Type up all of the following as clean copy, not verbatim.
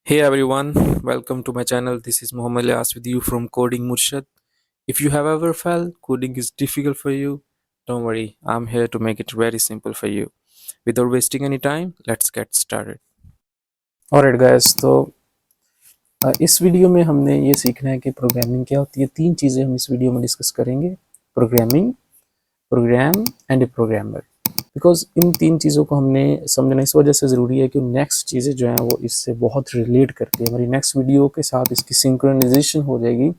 Hey everyone, welcome to my channel. This is Mohammed Lias with you from Coding Murshid. If you have ever felt coding is difficult for you, don't worry, I'm here to make it very simple for you. Without wasting any time, let's get started. Alright guys तो इस video में हमने ये सीखना है कि programming क्या होती है। तीन चीज़ें हम इस वीडियो में डिस्कस करेंगे। Programming, program and a programmer. Because इन तीन चीज़ों को हमने समझना इस वजह से ज़रूरी है कि नेक्स्ट चीज़ें जो हैं वो इससे बहुत रिलेट करती है। हमारी नेक्स्ट वीडियो के साथ इसकी सिंक्रोनाइजेशन हो जाएगी।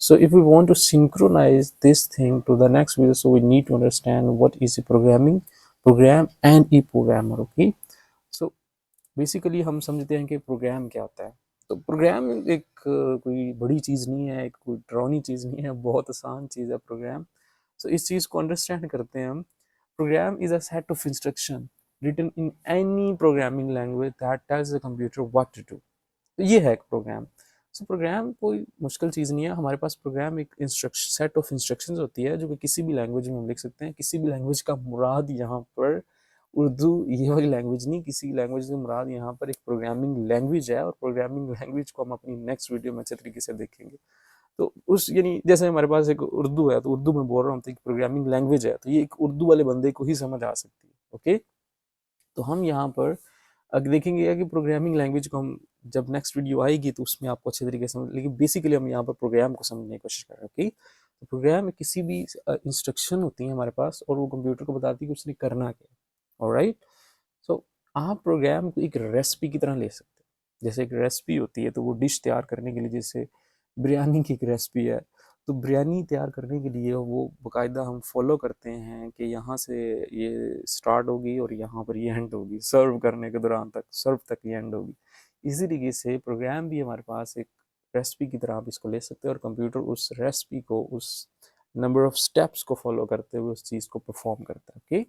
So if we want to synchronize this thing to the next video, so we need to understand what is a programming, program and a programmer. Okay, so basically हम समझते हैं कि programme क्या होता है। तो प्रोग्राम एक कोई बड़ी चीज़ नहीं है, एक कोई डरावनी चीज़ नहीं है, बहुत आसान चीज़ है प्रोग्राम। सो इस चीज़ को अंडरस्टैंड करते हैं हम। Program is a set of instruction written in any programming language that tells the computer what to do. तो ये है एक प्रोग्राम। सो प्रोग्राम कोई मुश्किल चीज़ नहीं है। हमारे पास प्रोग्राम एक इंस्ट्रक्शन सेट ऑफ इंस्ट्रक्शंस होती है जो कि किसी भी लैंग्वेज में हम लिख सकते हैं। किसी भी लैंग्वेज का मुराद यहाँ पर उर्दू ये वाली लैंग्वेज नहीं, किसी लैंग्वेज से मुराद यहाँ पर एक प्रोग्रामिंग लैंग्वेज है। और प्रोग्रामिंग लैंग्वेज को हम अपनी नेक्स्ट वीडियो में अच्छे तरीके से देखेंगे। तो उस यानी जैसे हमारे पास एक उर्दू है, तो उर्दू में बोल रहा हूँ तो एक प्रोग्रामिंग लैंग्वेज है, तो ये एक उर्दू वाले बंदे को ही समझ आ सकती है। ओके, तो हम यहाँ पर अगर देखेंगे कि प्रोग्रामिंग लैंग्वेज को हम जब नेक्स्ट वीडियो आएगी तो उसमें आपको अच्छे तरीके से समझ, लेकिन बेसिकली हम यहाँ पर प्रोग्राम को समझने की कोशिश कर रहे हैं। ओके, तो प्रोग्राम में किसी भी इंस्ट्रक्शन होती है हमारे पास और वो कंप्यूटर को बताती है कि उसने करना क्या है। ऑलराइट, सो आप प्रोग्राम को एक रेसिपी की तरह ले सकते हैं। जैसे एक रेसिपी होती है तो वो डिश तैयार करने के लिए, जैसे बिरयानी की एक रेसिपी है, तो बिरयानी तैयार करने के लिए वो बाकायदा हम फॉलो करते हैं कि यहाँ से ये स्टार्ट होगी और यहाँ पर ये एंड होगी, सर्व करने के दौरान तक, सर्व तक ये एंड होगी। इसी तरीके से प्रोग्राम भी हमारे पास एक रेसिपी की तरह आप इसको ले सकते हैं और कंप्यूटर उस रेसिपी को, उस नंबर ऑफ स्टेप्स को फॉलो करते हुए उस चीज़ को परफॉर्म करता है। ओके,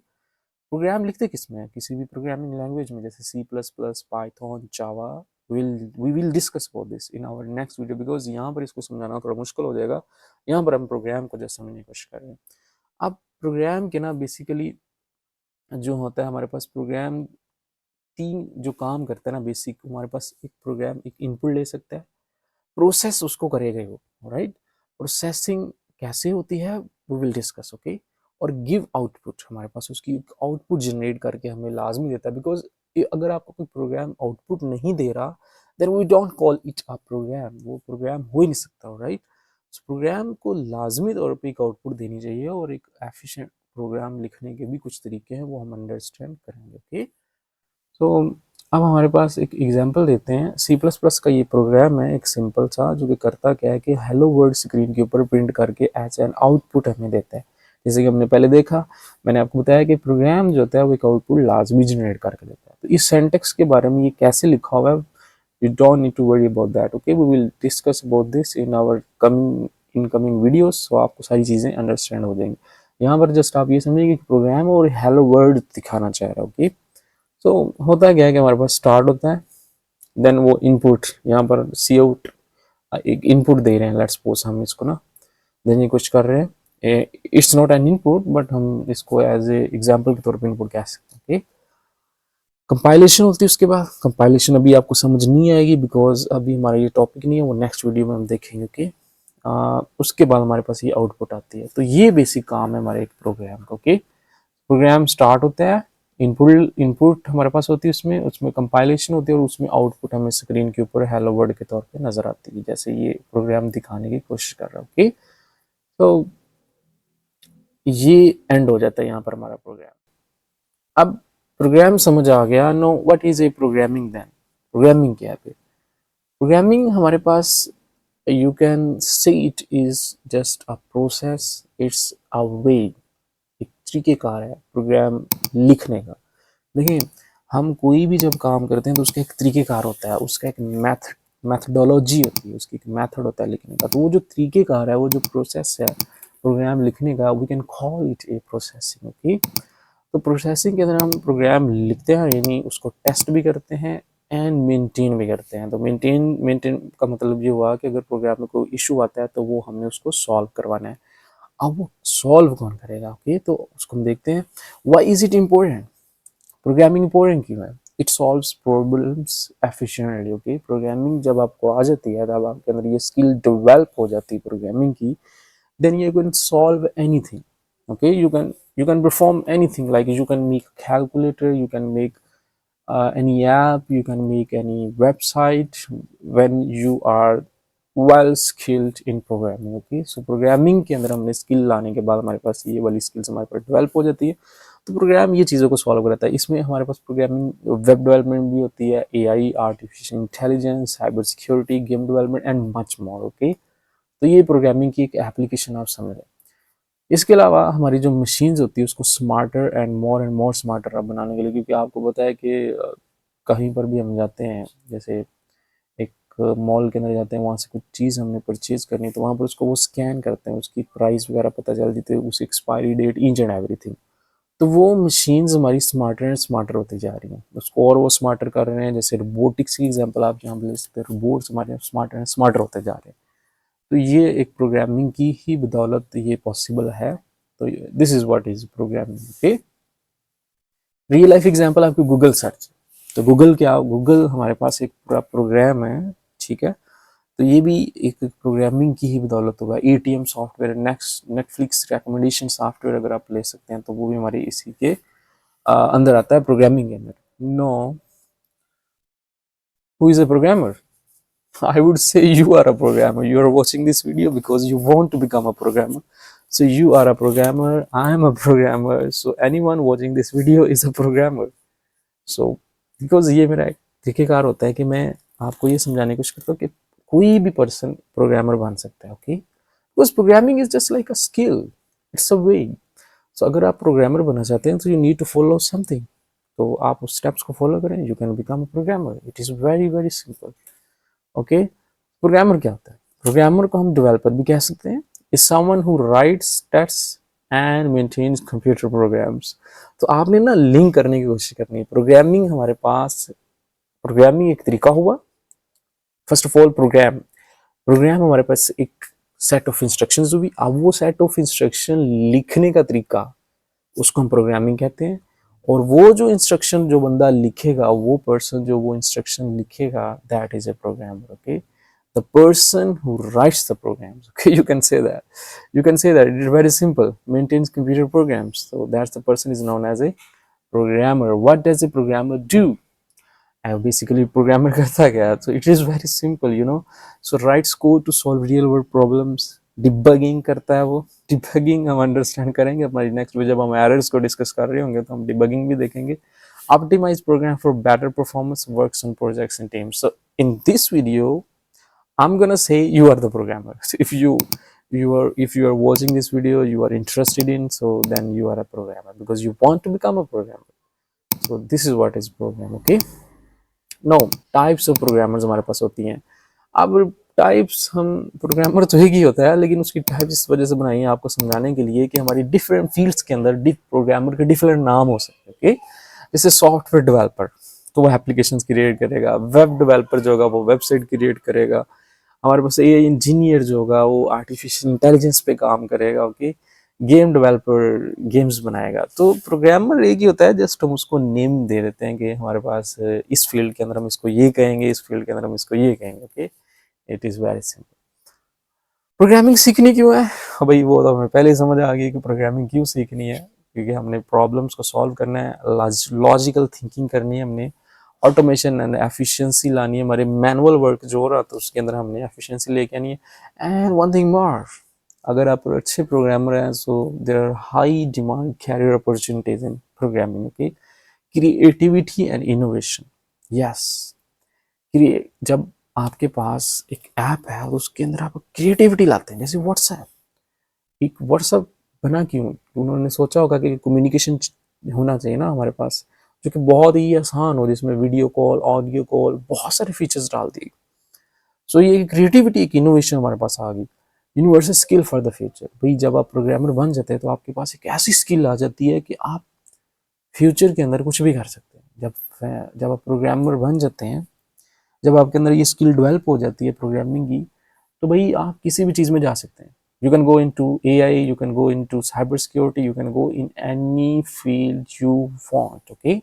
प्रोग्राम लिखते किस में है? किसी भी प्रोग्रामिंग लैंग्वेज में, जैसे C plus plus, Python, Java. We will discuss about this in our next video, because यहाँ पर इसको समझाना थोड़ा मुश्किल हो जाएगा। यहाँ पर हम प्रोग्राम को जैसे समझने की कोशिश कर रहे हैं। अब प्रोग्राम के ना बेसिकली जो होता है हमारे पास प्रोग्राम तीन जो काम करता है ना बेसिक, हमारे पास एक प्रोग्राम एक इनपुट ले सकता है, प्रोसेस उसको करेगा वो। राइट, प्रोसेसिंग कैसे होती है वो विल डिस्कस। ओके, और गिव आउटपुट हमारे पास उसकी आउटपुट जनरेट करके हमें लाजमी देता है। बिकॉज अगर आपको कोई प्रोग्राम आउटपुट नहीं दे रहा, then we don't call it a program. वो प्रोग्राम हो ही नहीं सकता। राइट, प्रोग्राम को लाजमी तौर पे एक आउटपुट देनी चाहिए और एक एफिशिएंट प्रोग्राम लिखने के भी कुछ तरीके हैं, वो हम अंडरस्टैंड करेंगे। ओके, तो अब हमारे पास एक एग्जांपल देते हैं। सी प्लस प्लस का ये प्रोग्राम है एक सिंपल सा, जो कि करता क्या है कि हेलो वर्ड स्क्रीन के ऊपर प्रिंट करके एज एन आउटपुट हमें देता है। जैसे कि हमने पहले देखा, मैंने आपको बताया कि प्रोग्राम जो होता है वो एक आउटपुट लाजमी जनरेट करके देता है। तो इस सेंटेक्स के बारे में ये कैसे लिखा हुआ है, you don't need to worry about that. Okay, we will discuss about this in our coming incoming videos, so आपको सारी चीज़ें अंडरस्टैंड हो जाएंगी। यहाँ पर जस्ट आप ये समझिए कि प्रोग्राम और हेलो वर्ड दिखाना चाह रहा है। ओके, तो होता क्या है कि हमारे पास स्टार्ट होता है, देन वो इनपुट यहाँ पर सी आउट एक इनपुट दे रहे हैं। लेट्स सपोज हम इसको ना देन ये कुछ कर रहे हैं। It's not an input, but हम इसको एज ए एग्जांपल के तौर पे इनपुट कह सकते हैं। कंपाइलेशन होती है उसके बाद। कंपाइलेशन अभी आपको समझ नहीं आएगी बिकॉज अभी हमारा ये टॉपिक नहीं है, वो नेक्स्ट वीडियो में हम देखेंगे कि उसके बाद हमारे पास ये आउटपुट आती है। तो ये बेसिक काम है हमारे एक प्रोग्राम का। ओके, प्रोग्राम स्टार्ट होता है, इनपुट इनपुट हमारे पास होती है, उसमें उसमें कंपाइलेशन होती है और उसमें आउटपुट हमें स्क्रीन के ऊपर हेलो वर्ड के तौर पे नजर आती है, जैसे ये प्रोग्राम दिखाने की कोशिश कर रहा है। ओके, तो ये एंड हो जाता है यहाँ पर हमारा प्रोग्राम। अब प्रोग्राम समझ आ गया। No what is a programming then? Programming क्या है? प्रोग्रामिंग हमारे पास you can say it is just a process, it's a way, एक तरीकेकार है प्रोग्राम लिखने का। देखिए, हम कोई भी जब काम करते हैं तो उसका एक तरीकेकार होता है, उसका एक मैथडोलॉजी होती है, उसकी एक मेथड होता है लिखने का। तो वो जो तरीकेकार है, वो जो प्रोसेस है प्रोग्राम लिखने का, we can call it a processing. Okay, तो प्रोसेसिंग के अंदर हम प्रोग्राम लिखते हैं, यानी उसको टेस्ट भी करते हैं एंड मेंटेन भी करते हैं। तो मेंटेन मेंटेन का मतलब ये हुआ कि अगर प्रोग्राम में कोई इशू आता है तो वो हमने उसको सॉल्व करवाना है। अब वो सॉल्व कौन करेगा? ओके, तो उसको हम देखते हैं। Why is it important? Programming important क्यों है? It solves problems efficiently. Okay, programming जब आपको आ जाती है, जब आपके अंदर ये स्किल डेवलप हो जाती है प्रोग्रामिंग की, then you can solve anything. Okay, you can perform anything, like you can make a calculator, you can make any app, you can make any website when you are well skilled in programming. Okay, so programming के अंदर हमने skill लाने के बाद हमारे पास ये वाली स्किल्स हमारे पास डेवलप हो जाती है, तो प्रोग्राम ये चीज़ों को सॉल्व करता है। इसमें हमारे पास प्रोग्रामिंग वेब डेवलपमेंट भी होती है, AI, artificial intelligence, cyber security, game development and much more. Okay, तो ये प्रोग्रामिंग की एक एप्लीकेशन आप समझ रहे हैं। इसके अलावा हमारी जो मशीन्स होती है उसको स्मार्टर एंड मोर स्मार्टर आप बनाने के लिए, क्योंकि आपको पता है कि कहीं पर भी हम जाते हैं, जैसे एक मॉल के अंदर जाते हैं, वहाँ से कुछ चीज़ हमने परचेज करनी है, तो वहाँ पर उसको वो स्कैन करते हैं, उसकी प्राइस वगैरह पता चल जाती है, उसकी expiry date, each and everything. तो वो मशीन्स हमारी स्मार्टर एंड स्मार्टर होती जा रही हैं, उसको और वो स्मार्टर कर रहे हैं। जैसे रोबोटिक्स की एग्जांपल आप यहाँ पर ले सकते हैं, रोबोट्स हमारे स्मार्टर एंड स्मार्टर होते जा रहे हैं। तो ये एक प्रोग्रामिंग की ही बदौलत ये पॉसिबल है। तो this is what is programming. Okay, real life example आपकी गूगल सर्च। तो गूगल क्या, गूगल हमारे पास एक पूरा प्रोग्राम है, ठीक है। तो ये भी एक प्रोग्रामिंग की ही बदौलत होगा। ATM software, Netflix recommendation software अगर आप ले सकते हैं, तो वो भी हमारे इसी के अंदर आता है, प्रोग्रामिंग के अंदर। No, who is a programmer? I would say you are a programmer. You are watching this video because you want to become a programmer. So you are a programmer. I am a programmer. So anyone watching this video is a programmer. So because ये मेरा एक तरीकेकार होता है कि मैं आपको ये समझाने की कोशिश करता हूँ कि कोई भी पर्सन प्रोग्रामर बन सकता है। Okay, because programming is just like a skill, it's a way. So अगर आप प्रोग्रामर बनना चाहते हैं तो you need to follow something, तो आप उस स्टेप्स को फॉलो करें, you can become a programmer. It is very very simple. Okay, programmer क्या होता है? प्रोग्रामर को हम डेवलपर भी कह सकते हैं। Is someone who writes text and maintains computer programs. तो आपने ना लिंक करने की कोशिश करनी है। प्रोग्रामिंग हमारे पास, प्रोग्रामिंग एक तरीका हुआ। First of all program, program हमारे पास एक सेट ऑफ इंस्ट्रक्शंस हुई। अब वो सेट ऑफ इंस्ट्रक्शन लिखने का तरीका, उसको हम प्रोग्रामिंग कहते हैं। और वो जो इंस्ट्रक्शन जो बंदा लिखेगा, वो पर्सन जो वो इंस्ट्रक्शन लिखेगा, that is a programmer. Okay, the person who writes the programs, okay, you can say that, it is very simple, maintains computer programs, so that's the person is known as a programmer. What does a programmer do? Basically programmer करता क्या है? So it is very simple, you know, so writes code to solve real world problems. Debugging करता है वो। Debugging हम understand करेंगे हमारी next में, जब हम एरर्स को डिस्कस कर रहे होंगे तो हम डिबगिंग भी देखेंगे। Optimise program for better performance, works on projects and teams. So in this video I'm gonna say you are the programmer. So if you are watching this video, you are interested in, so then you are a programmer because you want to become a programmer. So this is what is program. Okay, now types of programmers हमारे पास होती हैं। अब types, हम programmer तो एक ही होता है, लेकिन उसकी टाइप्स इस वजह से बनाई है आपको समझाने के लिए कि हमारी डिफरेंट फील्ड्स के अंदर प्रोग्रामर के डिफरेंट नाम हो सकते हैं। ओके, जैसे सॉफ्टवेयर डेवलपर, तो वो एप्लीकेशंस क्रिएट करेगा। वेब डेवलपर जो होगा वो वेबसाइट क्रिएट करेगा। हमारे पास एआई इंजीनियर जो होगा वो आर्टिफिशियल इंटेलिजेंस पे काम करेगा। ओके, गेम डेवलपर गेम्स बनाएगा। तो प्रोग्रामर एक ही होता है, जस्ट हम उसको नेम दे देते हैं कि हमारे पास इस फील्ड के अंदर हम इसको ये कहेंगे, इस फील्ड के अंदर हम इसको ये कहेंगे। Okay, it is very simple. Programming सीखनी क्यों है? भाई वो तो हमें पहले ही समझ आ गई कि प्रोग्रामिंग क्यों सीखनी है, क्योंकि हमने प्रॉब्लम्स को सॉल्व करना है, लॉजिकल थिंकिंग करनी है, हमने ऑटोमेशन एंड एफिशिएंसी लानी है। हमारे मैनुअल वर्क जो हो रहा था उसके अंदर हमने एफिशिएंसी लेके आनी है। एंड वन थिंग मोर, अगर आप अच्छे प्रोग्रामर हैं, so there are high demand career opportunities in programming. Okay, creativity and innovation. Yes, जब आपके पास एक ऐप है तो उसके अंदर आप क्रिएटिविटी लाते हैं, जैसे व्हाट्सएप। एक व्हाट्सएप बना क्यों? उन्होंने सोचा होगा कि कम्युनिकेशन होना चाहिए ना हमारे पास, जो कि बहुत ही आसान हो, जिसमें वीडियो कॉल, ऑडियो कॉल, बहुत सारे फीचर्स डाल दिए। सो ये क्रिएटिविटी, एक इनोवेशन हमारे पास आ गई। Universal skill for the future. भाई जब आप प्रोग्रामर बन जाते हैं तो आपके पास एक ऐसी स्किल आ जाती है कि आप फ्यूचर के अंदर कुछ भी कर सकते हैं। जब आप प्रोग्रामर बन जाते हैं, जब आपके अंदर ये स्किल डेवलप हो जाती है प्रोग्रामिंग की, तो भाई आप किसी भी चीज़ में जा सकते हैं। You can go into AI, you can go into cybersecurity, you can go in any field you want. Okay,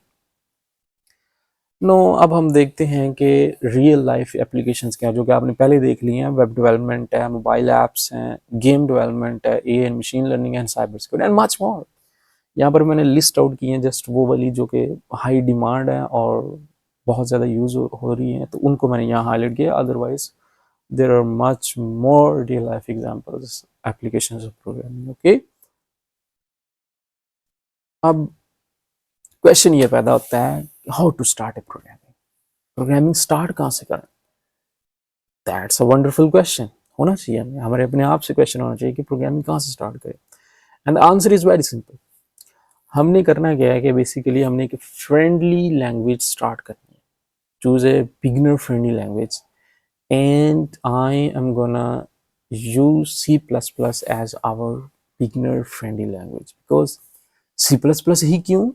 no अब हम देखते हैं कि रियल लाइफ एप्लीकेशंस क्या है, जो कि आपने पहले देख ली हैं। वेब डेवलपमेंट है, मोबाइल ऐप्स हैं, गेम डेवलपमेंट है, A and machine learning and cyber security and much मोर। यहाँ पर मैंने लिस्ट आउट की है जस्ट वो वाली जो कि हाई डिमांड है और बहुत ज़्यादा यूज़ हो रही हैं, तो उनको मैंने यहाँ हाईलाइट किया। Otherwise there are much more real life examples applications of programming. Okay, अब क्वेश्चन ये पैदा होता है, how to start a programming. Programming start कहाँ से करें? That's a wonderful question. होना चाहिए हमें, हमारे अपने आप से क्वेश्चन होना चाहिए कि प्रोग्रामिंग कहाँ से स्टार्ट करें। And the answer is very simple. हमने करना क्या है कि बेसिकली हमने एक फ्रेंडली लैंग्वेज स्टार्ट करनी है। Choose a beginner friendly language and I am gonna use C++ as our beginner friendly language because C++ ही क्यों,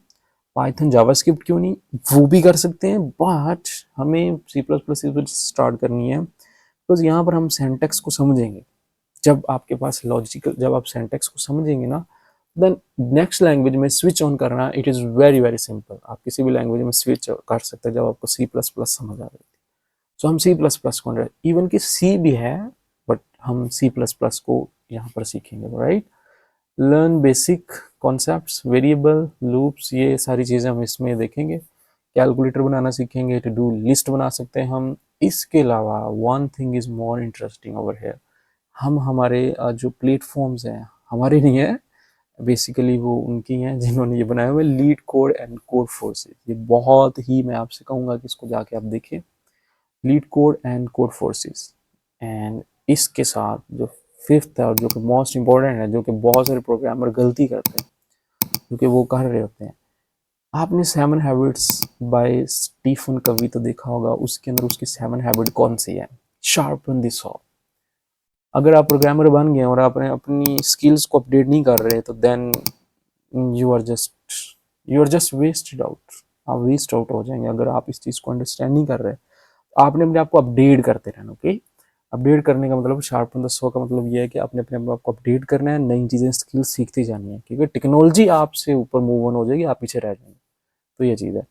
पाइथन जावास्क्रिप्ट क्यों नहीं, वो भी कर सकते हैं, बट हमें C++ स्टार्ट करनी है बिकॉज यहाँ पर हम सेंटेक्स को समझेंगे। जब आपके पास लॉजिकल, जब आप सेंटेक्स को समझेंगे ना, देन नेक्स्ट लैंग्वेज में स्विच ऑन करना it is very very simple. आप किसी भी लैंग्वेज में स्विच कर सकते हैं जब आपको C++ समझ आ गई। सो हम C++ को, इवन कि C भी है, बट हम C++ को यहाँ पर सीखेंगे, right. Learn basic concepts, variable, loops, ये सारी चीज़ें हम इसमें देखेंगे। कैलकुलेटर बनाना सीखेंगे, टू डू लिस्ट बना सकते हैं हम। इसके अलावा one thing is more interesting over here, हम हमारे जो प्लेटफॉर्म्स हैं, हमारे नहीं है बेसिकली, वो उनकी हैं जिन्होंने ये बनाया हुआ है, leet code and code forces. ये बहुत ही, मैं आपसे कहूँगा कि इसको जाके आप देखें, leet code and code forces. And इसके साथ जो फिफ्थ है और जो कि मोस्ट इम्पोर्टेंट है, जो कि बहुत सारे प्रोग्रामर गलती करते हैं, क्योंकि वो कर रहे होते हैं, आपने 7 हैबिट्स बाय स्टीफन कवी तो देखा होगा, उसके अंदर उसकी 7 हैबिट कौन सी है? Sharpen the saw. अगर आप प्रोग्रामर बन गए और आपने अपनी स्किल्स को अपडेट नहीं कर रहे, तो then you are just wasted out. आप वेस्ट आउट हो जाएंगे अगर आप इस चीज़ को अंडरस्टैंड नहीं कर रहे। आपने अपने आप को अपडेट करते रहना। ओके, अपडेट करने का मतलब, शार्पन द सॉ का मतलब ये है कि आपने अपने आप को अपडेट करना है, नई चीज़ें स्किल सीखती जानी है, क्योंकि टेक्नोलॉजी आपसे ऊपर मूव ऑन हो जाएगी, आप पीछे रह जाएंगे। तो ये चीज़ है।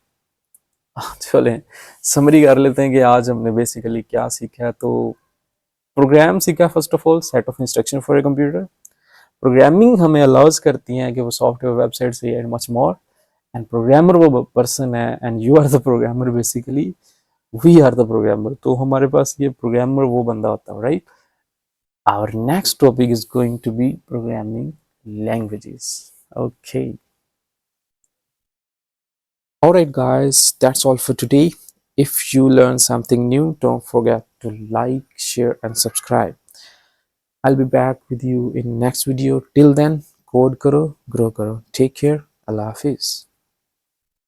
चलें समरी कर लेते हैं कि आज हमने बेसिकली क्या सीखा है। तो प्रोग्राम सीखा, first of all set of instruction for a computer. Programming हमें अलाउज करती हैं कि वो सॉफ्टवेयर, वेबसाइट से and much more. And programmer वो पर्सन है and you are the programmer, basically we are the programmer. तो हमारे पास ये प्रोग्रामर वो बंदा होता है, right. Our next topic is going to be programming languages. Okay, alright guys, that's all for today. If you learned something new, don't forget to like, share and subscribe. I'll be back with you in next video. Till then, code karo, grow karo. Take care. Allah Hafiz.